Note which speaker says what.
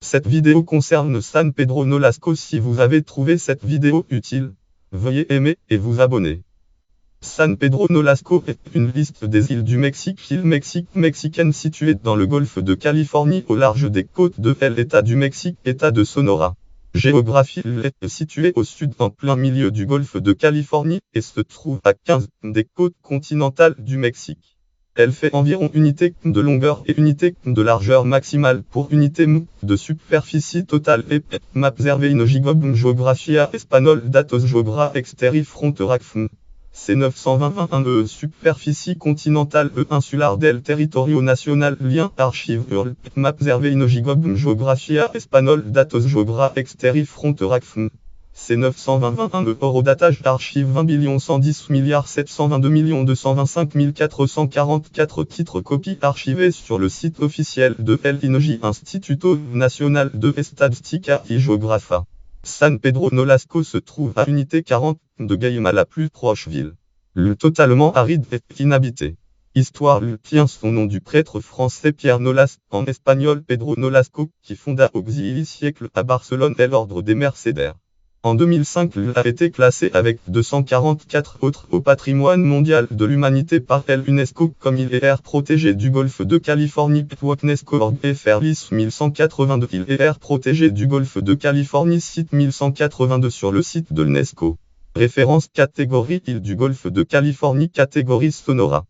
Speaker 1: Cette vidéo concerne San Pedro Nolasco. Si vous avez trouvé cette vidéo utile, veuillez aimer et vous abonner. San Pedro Nolasco est une liste des îles du Mexique. Île Mexique mexicaine située dans le golfe de Californie au large des côtes de l'État du Mexique, État de Sonora. Géographie: l'île est située au sud en plein milieu du golfe de Californie et se trouve à 15 des côtes continentales du Mexique. Elle fait environ unité de longueur et unité de largeur maximale pour unité de superficie totale. Et Mapserveinogigob Geographia Espagnol Datos Geogra Exteri Fronteracfm. C'est 921 superficie continentale insular del territorio nacional. Lien archive URL Mapserveinogigob Geographia Espagnol Datos Geogra Exteri Fronteracfm. C'est 921 Eurodatage archive 20 110 722 225 444 titres. Copie archivée sur le site officiel de El INEGI Instituto Nacional de Estadística y Geografía. San Pedro Nolasco se trouve à unité 40 de Guaymas, la plus proche ville. L'île totalement aride et inhabitée. Histoire: l'île tient son nom du prêtre français Pierre Nolasco, en espagnol Pedro Nolasco, qui fonda au XIIe siècle à Barcelone l'ordre des Mercédaires. En 2005, l'île a été classée avec 244 autres au patrimoine mondial de l'humanité par l'UNESCO comme île et aire protégée du golfe de Californie. UNESCO Ferlis 1182. Île et aire protégée du golfe de Californie, site 1182 sur le site de l'UNESCO. Référence: catégorie île du golfe de Californie, catégorie Sonora.